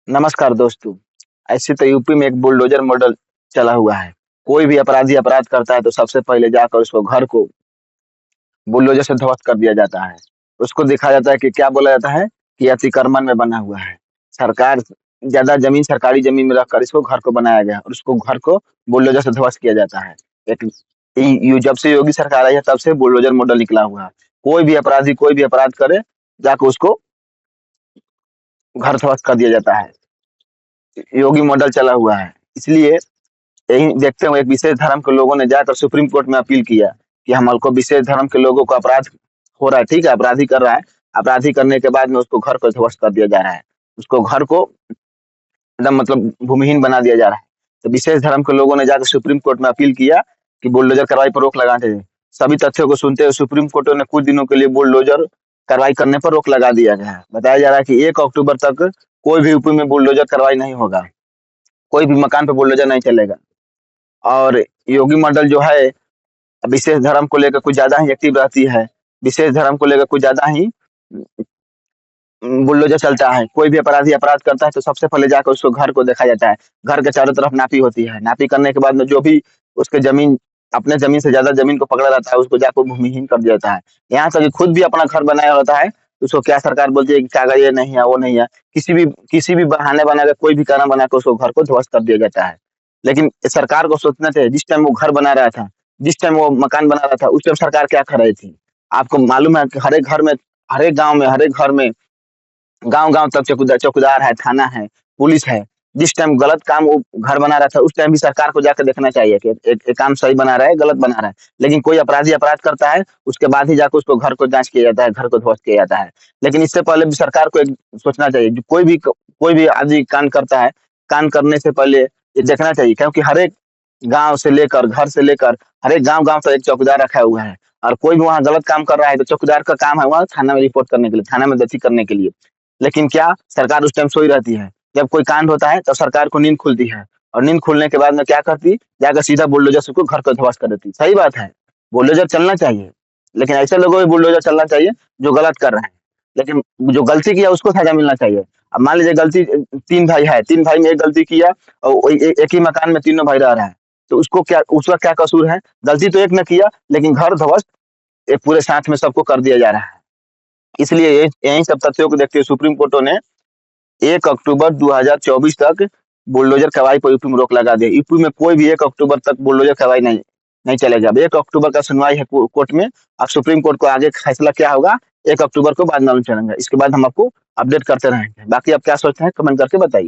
नमस्कार दोस्तों। ऐसे तो यूपी में एक बुलडोजर मॉडल चला हुआ है। कोई भी अपराधी अपराध करता है तो सबसे पहले जाकर उसको घर को बुलडोजर से ध्वस्त कर दिया जाता है। उसको देखा जाता है कि क्या बोला जाता है कि अतिक्रमण में बना हुआ है। सरकार ज़्यादा ज़मीन सरकारी ज़मीन में रखकर इसको घर को बनाया गया और उसको घर को बुलडोजर से ध्वस्त किया जाता है। एक जब से योगी सरकार आई है तब से बुलडोजर मॉडल निकला हुआ है। कोई भी अपराधी कोई भी अपराध करे जाकर उसको घर ध्वस्त कर दिया जाता है। योगी मॉडल चला हुआ है। इसलिए यही देखते हुए एक विशेष धर्म के लोगों ने जाकर सुप्रीम कोर्ट में अपील किया कि हमको विशेष धर्म के लोगों को अपराध हो रहा है, ठीक है, अपराधी कर रहा है, अपराधी करने के बाद में उसको घर को ध्वस्त कर दिया जा रहा है, उसको घर को एकदम मतलब भूमिहीन बना दिया जा रहा है। तो विशेष धर्म के लोगों ने जाकर सुप्रीम कोर्ट में अपील किया कि बुलडोजर कार्रवाई पर रोक लगाने चाहिए। सभी तथ्यों को सुनते हुए सुप्रीम कोर्ट ने कुछ दिनों के लिए बुलडोजर कार्रवाई करने पर रोक लगा दिया गया है। बताया जा रहा है कि 1 अक्टूबर तक कोई भी यूपी में बुलडोजर कार्रवाई नहीं होगा, कोई भी मकान पे बुलडोजर नहीं चलेगा। और योगी मंडल जो है विशेष धर्म को लेकर कुछ ज्यादा ही एक्टिव रहती है, विशेष धर्म को लेकर कुछ ज्यादा ही बुलडोजर चलता है। कोई भी अपराधी अपराध करता है तो सबसे पहले जाकर उसको घर को देखा जाता है। घर के चारों तरफ नापी होती है, नापी करने के बाद में जो भी उसके जमीन अपने जमीन से ज्यादा जमीन को पकड़ा रहता है उसको जाकर भूमिहीन कर दिया जाता है। यहाँ तक कि खुद भी अपना घर बनाया होता है तो उसको क्या सरकार बोलती है कि कागज ये नहीं है वो नहीं है, किसी भी बहाने बना के कोई भी कारण बना के उसको घर को ध्वस्त कर दिया जाता है। लेकिन सरकार को सोचना चाहिए, जिस टाइम वो घर बना रहा था, जिस टाइम वो मकान बना रहा था उस टाइम सरकार क्या कर रही थी। आपको मालूम है कि हर एक घर में, हर एक गाँव में, हर एक घर में, गाँव-गाँव तक चौकीदार है, थाना है, पुलिस है। जिस टाइम गलत काम वो घर बना रहा था उस टाइम भी सरकार को जाकर देखना चाहिए कि एक काम सही बना रहा है, गलत बना रहा है। लेकिन कोई अपराधी अपराध करता है उसके बाद ही जाकर उसको घर को जाँच किया जाता है, घर को ध्वस्त किया जाता है। लेकिन इससे पहले भी सरकार को एक सोचना चाहिए, जो कोई भी आदमी कांड करता है, कांड करने से पहले ये देखना चाहिए, क्योंकि हर एक गाँव से लेकर, घर से लेकर हर एक गाँव-गाँव तक एक चौकीदार रखा हुआ है और कोई भी वहाँ गलत काम कर रहा है तो चौकीदार का काम है वहाँ थाना में रिपोर्ट करने के लिए, थाना में दर्ज करने के लिए। लेकिन क्या सरकार उस टाइम सोई रहती है। जब कोई कांड होता है तो सरकार को नींद खुलती है और नींद खुलने के बाद में क्या करती, जाकर सीधा बुलडोजर से उसको घर को ध्वस्त कर देती। सही बात है, बुलडोजर चलना चाहिए, लेकिन ऐसे लोगों को बुलडोजर चलना चाहिए जो गलत कर रहे हैं। लेकिन जो गलती किया उसको सजा मिलना चाहिए। अब मान लीजिए गलती 3 भाई है, 3 भाई में एक गलती किया और एक ही मकान में तीनों भाई रह रहे हैं, तो उसका क्या कसूर है? गलती तो एक ने किया लेकिन घर ध्वस्त एक पूरे साथ में सबको कर दिया जा रहा है। इसलिए यही सब तथ्यों को देखते हुए सुप्रीम कोर्ट ने 1 अक्टूबर 2024 तक बुलडोजर कार्रवाई पर यूपी में रोक लगा दिया। यूपी में कोई भी 1 अक्टूबर तक बुलडोजर कार्रवाई नहीं चलेगा। अब 1 अक्टूबर का सुनवाई है कोर्ट में। अब सुप्रीम कोर्ट को आगे फैसला क्या होगा 1 अक्टूबर को बाद मालूम चलेगा। इसके बाद हम आपको अपडेट करते रहेंगे। बाकी आप क्या सोचते हैं कमेंट करके बताइए।